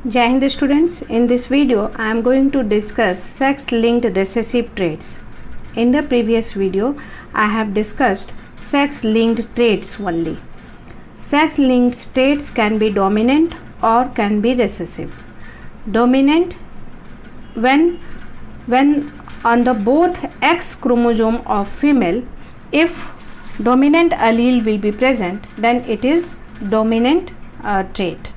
Jai Hind students, in this video I am going to discuss sex linked recessive traits. In the previous video I have discussed sex linked traits only. Sex linked traits can be dominant or can be recessive. Dominant when on the both X chromosome of female, if dominant allele will be present, then it is dominant trait.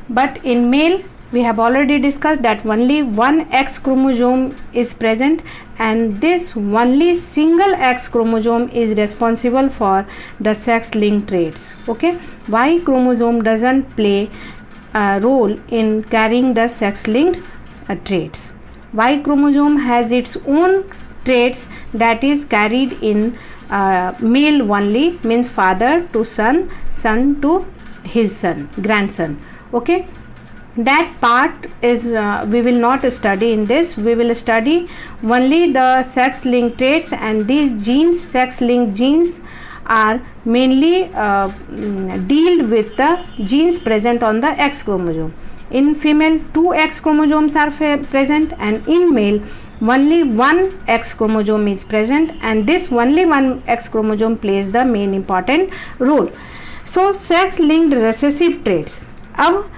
But in male we have already discussed that only one X chromosome is present, and this only single X chromosome is responsible for the sex linked traits. Okay, Y chromosome doesn't play a role in carrying the sex linked traits. Y chromosome has its own traits that is carried in male only, means father to son, son to his son, grandson. Okay, that part is we will not study in this. We will study only the sex linked traits, and these genes, sex linked genes, are mainly deal with the genes present on the X chromosome. In female 2 X chromosomes are present, and in male only 1 X chromosome is present, and this only 1 X chromosome plays the main important role. So sex linked recessive traits, अब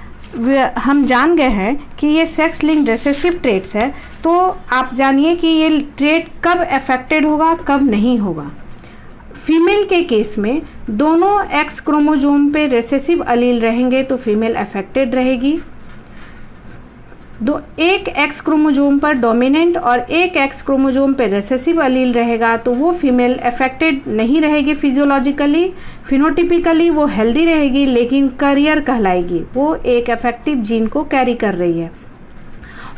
हम जान गए हैं कि ये sex linked recessive traits है, तो आप जानिए कि ये ट्रेट कब अफेक्टेड होगा, कब नहीं होगा. फीमेल के केस में दोनों एक्स क्रोमोजोम पे रेसेसिव अलील रहेंगे तो फीमेल अफेक्टेड रहेगी. एक एक्स क्रोमोजोम पर डोमिनेंट और एक एक्स क्रोमोजोम पे रेसेसिव अलील रहेगा तो वो फीमेल अफेक्टेड नहीं रहेगी फिजियोलॉजिकली. फिनोटिपिकली वो हेल्दी रहेगी, लेकिन करियर कहलाएगी, वो एक अफेक्टिव जीन को कैरी कर रही है.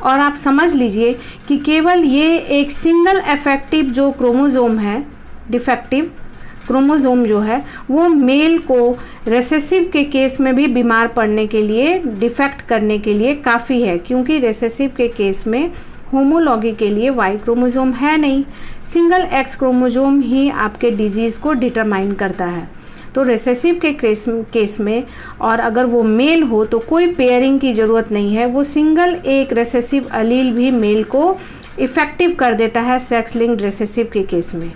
और आप समझ लीजिए कि केवल ये एक सिंगल अफेक्टिव जो क्रोमोजोम है, डिफेक्टिव क्रोमोजोम जो है, वो मेल को रेसेसिव के केस में भी बीमार पड़ने के लिए, डिफेक्ट करने के लिए काफ़ी है, क्योंकि रेसेसिव के केस में होमोलॉगी के लिए वाई क्रोमोजोम है नहीं, सिंगल एक्स क्रोमोजोम ही आपके डिजीज़ को डिटरमाइन करता है. तो रेसेसिव के केस में, और अगर वो मेल हो तो कोई पेयरिंग की ज़रूरत नहीं है, वो सिंगल एक रेसेसिव अलील भी मेल को इफ़ेक्टिव कर देता है सेक्स लिंक्ड रेसेसिव के केस में.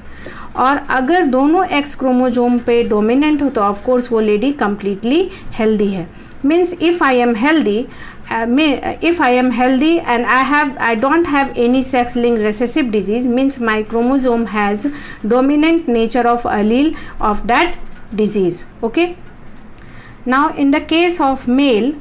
और अगर दोनों एक्स क्रोमोजोम पे डोमिनेंट हो तो ऑफ कोर्स वो लेडी कम्प्लीटली हेल्दी है. Means if I am healthy and I don't have any sex linked recessive disease, means my chromosome has dominant nature of Aleel of that disease. Okay, now in the case of male,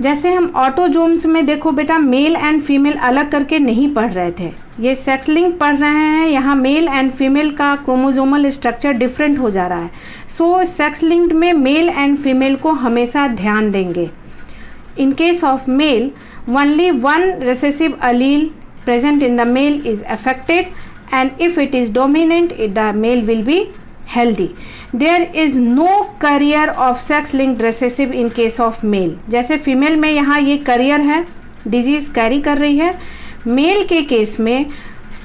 जैसे हम autosomes में देखो बेटा, mail and female अलग करके नहीं पढ़ रहे थे, ये सेक्स लिंक पढ़ रहे हैं. यहाँ मेल एंड फीमेल का क्रोमोजोमल स्ट्रक्चर डिफरेंट हो जा रहा है. सो सेक्स लिंक्ड में मेल एंड फीमेल को हमेशा ध्यान देंगे. In case of male only one recessive allele present in the male is affected, and if it is dominant the male will be healthy. There is no carrier of sex linked recessive in case of male. जैसे female में यहाँ ये career है, disease carry कर रही है. Mail के case में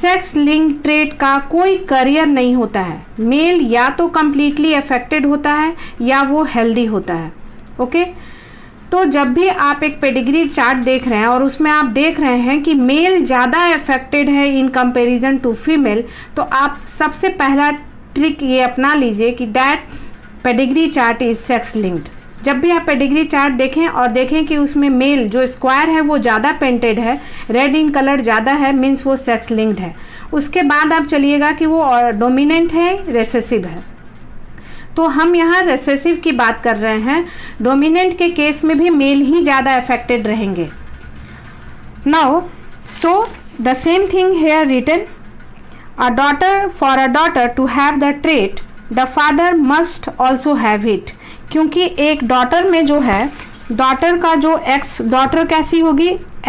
सेक्स लिंक्ड ट्रेट का कोई करियर नहीं होता है. मेल या तो कम्प्लीटली अफेक्टेड होता है या वो हेल्दी होता है. ओके, तो जब भी आप एक पेडिग्री चार्ट देख रहे हैं और उसमें आप देख रहे हैं कि मेल ज़्यादा अफेक्टेड है इन कंपैरिजन टू फीमेल, तो आप सबसे पहला ट्रिक ये अपना लीजिए कि that pedigree chart is sex linked. जब भी आप पेडिग्री चार्ट देखें और देखें कि उसमें मेल जो स्क्वायर है वो ज़्यादा पेंटेड है, रेड इन कलर ज़्यादा है, मीन्स वो सेक्स लिंक्ड है. उसके बाद आप चलिएगा कि वो डोमिनेंट है, रेसेसिव है. तो हम यहाँ रेसेसिव की बात कर रहे हैं. डोमिनेंट के केस में भी मेल ही ज़्यादा अफेक्टेड रहेंगे. Now so the same thing here written, for a daughter to have the trait, the father must also have it. क्योंकि एक डॉटर में जो है, डॉटर का जो एक्स, डॉटर कैसी होगी,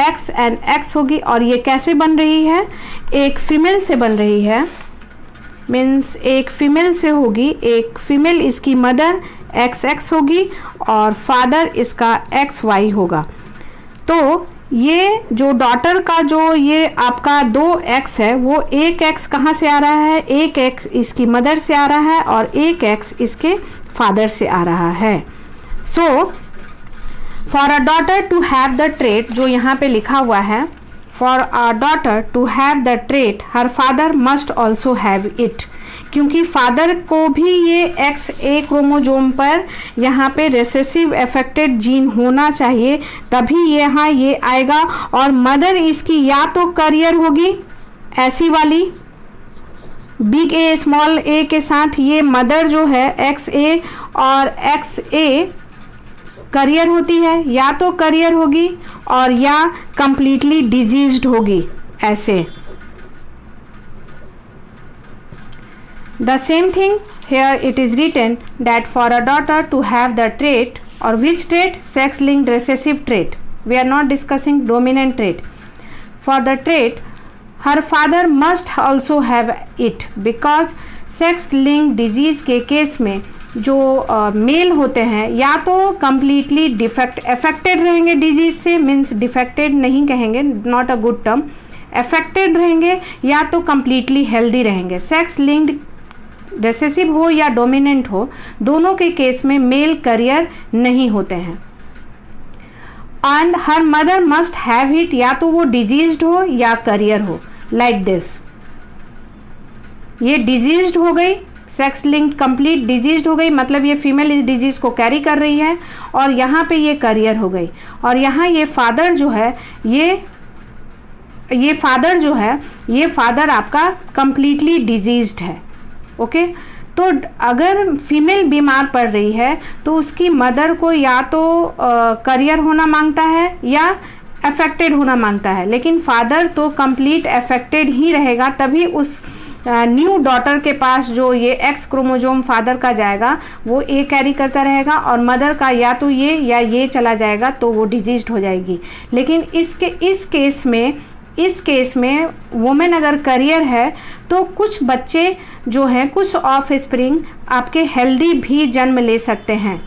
एक्स एंड एक्स होगी. और ये कैसे बन रही है, एक फीमेल से बन रही है, मीन्स एक फीमेल से होगी. एक फीमेल इसकी मदर एक्स एक्स होगी और फादर इसका एक्स वाई होगा. तो ये जो डॉटर का जो ये आपका 2x है, वो एक x कहाँ से आ रहा है, एक x इसकी मदर से आ रहा है और एक x इसके फादर से आ रहा है. So for a daughter to have the trait, जो यहाँ पे लिखा हुआ है, for a daughter to have the trait her father must also have it, क्योंकि फादर को भी ये XA क्रोमोजोम पर यहाँ पे रिसेसिव अफेक्टेड जीन होना चाहिए, तभी यहाँ ये आएगा। और मदर इसकी या तो करियर होगी, ऐसी वाली बिग ए स्मॉल ए के साथ, ये मदर जो है XA और XA करियर होती है, या तो करियर होगी और या कंप्लीटली डिजीज्ड होगी, ऐसे। The same thing here it is written that for a daughter to have the trait, or which trait? Sex linked recessive trait. We are not discussing dominant trait. For the trait, her father must also have it, because sex linked disease के case में जो mail होते हैं या तो completely affected रहेंगे disease से, means defected नहीं कहेंगे, not a good term, affected रहेंगे, या तो completely हेल्दी रहेंगे। सेक्स लिंक्ड रिसेसिव हो या डोमिनेंट हो, दोनों के केस में मेल करियर नहीं होते हैं। And her mother must have it, या तो वो डिजीज्ड हो या करियर हो, लाइक दिस। ये डिजीज्ड हो गई, सेक्स लिंक्ड कंप्लीट डिजीज्ड हो गई, मतलब ये फीमेल इस डिजीज को कैरी कर रही है, और यहाँ पे ये करियर हो गई। और यहाँ ये फादर जो है, ये फादर जो है, ये फादर आपका कंप्लीटली डिजीज्ड है। ओके तो अगर फीमेल बीमार पड़ रही है तो उसकी मदर को या तो करियर होना मांगता है या अफेक्टेड होना मांगता है, लेकिन फादर तो कंप्लीट अफेक्टेड ही रहेगा, तभी उस न्यू डॉटर के पास जो ये X क्रोमोजोम फादर का जाएगा वो A कैरी करता रहेगा, और मदर का या तो ये या ये चला जाएगा, तो वो डिजीज्ड हो जाएगी। लेकिन इस केस में वुमेन अगर करियर है तो कुछ बच्चे जो हैं, कुछ ऑफ स्प्रिंग आपके हेल्दी भी जन्म ले सकते हैं।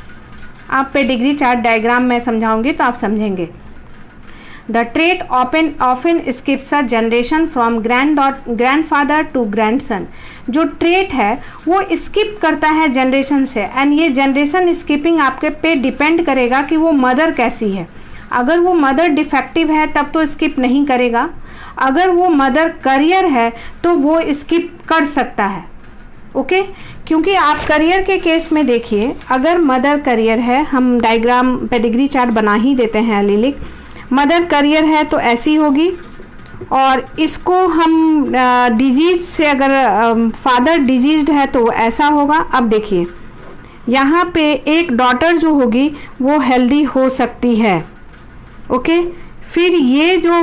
आप पेडिग्री चार्ट डायग्राम में समझाऊंगी तो आप समझेंगे। The trait often skips a generation from grandfather to grandson. जो ट्रेट है वो स्किप करता है जनरेशन से, एंड ये जनरेशन स्किपिंग आपके पे डिपेंड करेगा कि वो मदर कैसी है। अगर वो मदर डिफेक्टिव है तब तो स्किप नहीं करेगा, अगर वो मदर करियर है तो वो स्किप कर सकता है। ओके क्योंकि आप करियर के केस में देखिए, अगर मदर करियर है, हम डायग्राम पेडिग्री चार्ट बना ही देते हैं एलीलिक। मदर करियर है तो ऐसी होगी, और इसको हम डिजीज से, अगर फादर डिजीज्ड है तो ऐसा होगा। अब देखिए यहाँ पे एक डॉटर जो होगी वो हेल्दी हो सकती है। ओके फिर ये जो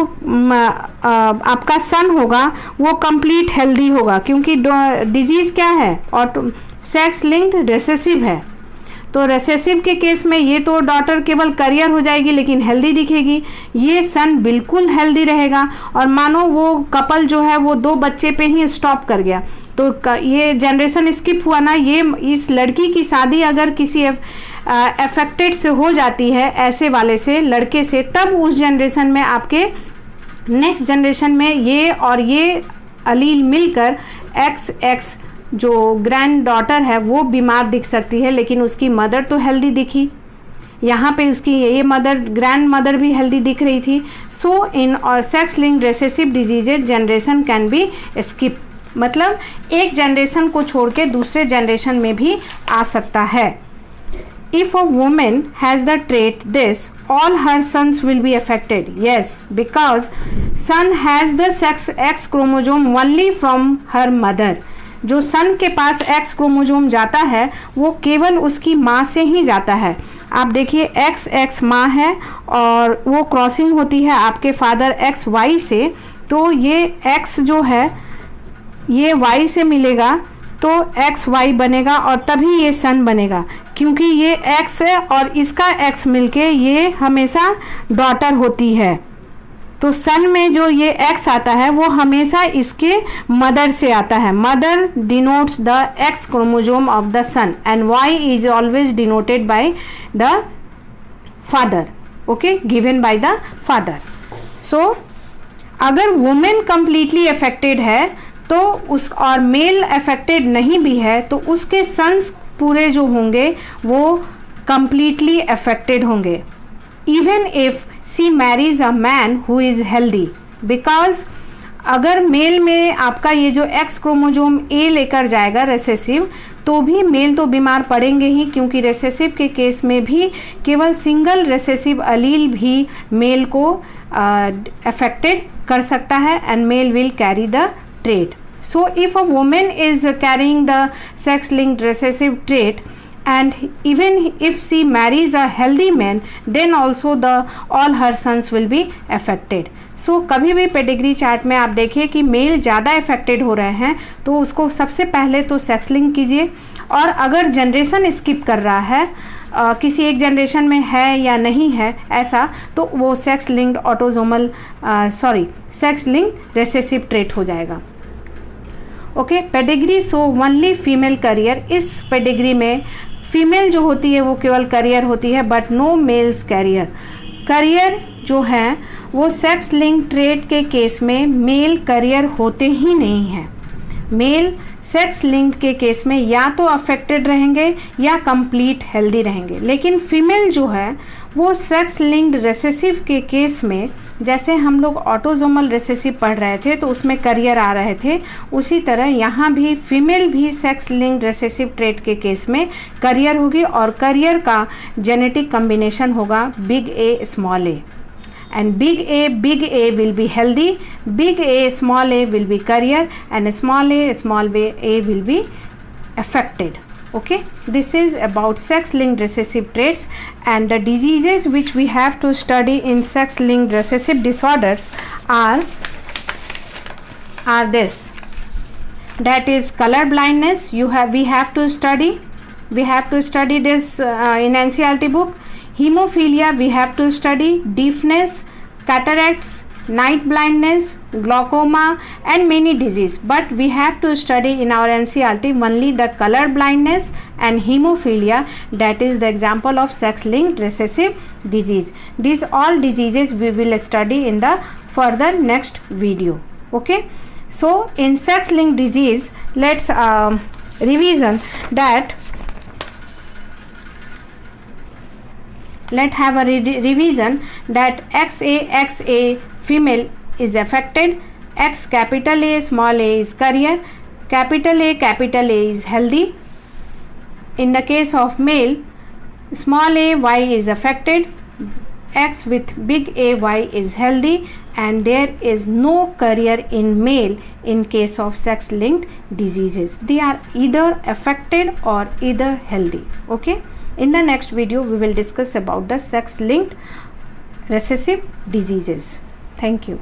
आपका सन होगा वो कंप्लीट हेल्दी होगा, क्योंकि डिजीज़ क्या है, और सेक्स लिंक्ड रिसेसिव है। तो रिसेसिव के केस में ये तो डॉटर केवल करियर हो जाएगी लेकिन हेल्दी दिखेगी, ये सन बिल्कुल हेल्दी रहेगा। और मानो वो कपल जो है वो 2 बच्चे पे ही स्टॉप कर गया, तो ये जनरेशन स्किप हुआ ना। ये इस लड़की की शादी अगर किसी अफेक्टेड से हो जाती है, ऐसे वाले से, लड़के से, तब उस जनरेशन में आपके नेक्स्ट जनरेशन में ये और ये अलील मिलकर XX जो ग्रैंड डॉटर है वो बीमार दिख सकती है, लेकिन उसकी मदर तो हेल्दी दिखी। यहाँ पे उसकी ये मदर, ग्रैंड मदर भी हेल्दी दिख रही थी। सो इन और sex linked recessive diseases generation can be skip, मतलब एक जनरेशन को छोड़ के दूसरे जनरेशन में भी आ सकता है। If a woman has the trait this, all her sons will be affected. Yes, because son has the X chromosome only from her mother. जो सन के पास X क्रोमोजोम जाता है वो केवल उसकी माँ से ही जाता है। आप देखिए XX माँ है और वो क्रॉसिंग होती है आपके फादर XY से, तो ये X जो है ये Y से मिलेगा तो XY बनेगा और तभी ये सन बनेगा, क्योंकि ये X है और इसका X मिलके ये हमेशा डॉटर होती है। तो सन में जो ये X आता है वो हमेशा इसके मदर से आता है। Mother denotes the X chromosome of the son and Y is always denoted by the father, okay, given by the father. So अगर वुमेन कंप्लीटली अफेक्टेड है तो उस, और मेल अफेक्टेड नहीं भी है, तो उसके सन्स पूरे जो होंगे वो कंप्लीटली अफेक्टेड होंगे। even if she marries a man who is healthy, because अगर मेल में आपका ये जो एक्स क्रोमोजोम ए लेकर जाएगा रेसेसिव, तो भी मेल तो बीमार पड़ेंगे ही, क्योंकि रेसेसिव के केस में भी केवल सिंगल रेसेसिव अलील भी मेल को अफेक्टेड कर सकता है, and male will carry the trait. So if a woman is carrying the sex linked recessive trait, and even if she marries a healthy man, then also all her sons will be affected. So कभी भी pedigree chart में आप देखिए कि mail ज़्यादा affected हो रहे हैं, तो उसको सबसे पहले तो सेक्स लिंक कीजिए, और अगर जनरेशन स्किप कर रहा है, किसी एक जनरेशन में है या नहीं है ऐसा, तो वो sex linked autosomal sex linked recessive trait हो जाएगा. Okay, pedigree so only female carrier. इस पेडिग्री में फीमेल जो होती है वो केवल करियर होती है, but no males carrier. Carrier जो है वो सेक्स लिंक ट्रेट के केस में मेल करियर होते ही नहीं हैं. मेल सेक्स लिंक के केस में या तो अफेक्टेड रहेंगे या कंप्लीट हेल्दी रहेंगे, लेकिन फीमेल जो है वो सेक्स लिंक्ड रेसेसिव के केस में, जैसे हम लोग ऑटोजोमल रेसेसिव पढ़ रहे थे तो उसमें करियर आ रहे थे, उसी तरह यहाँ भी फीमेल भी सेक्स लिंक्ड रेसेसिव ट्रेट के केस में करियर होगी, और करियर का जेनेटिक कम्बिनेशन होगा big A small A, and big A will be healthy, big A small a will be carrier, and small a will be affected. Okay, this is about sex linked recessive traits, and the diseases which we have to study in sex linked recessive disorders are this. That is color blindness. We have to study this in NCERT book. Hemophilia we have to study, deafness, cataracts, night blindness, glaucoma, and many disease, but we have to study in our NCERT only the color blindness and hemophilia, that is the example of sex linked recessive disease. These all diseases we will study in the further next video. Okay, so in sex linked disease, let's revision that. Let's have a revision that XA female is affected, X capital A small a is carrier, capital A is healthy. In the case of male, small a y is affected, X with big A y is healthy, and there is no carrier in male in case of sex linked diseases. They are either affected or either healthy. Okay. In the next video, we will discuss about the sex linked recessive diseases. Thank you.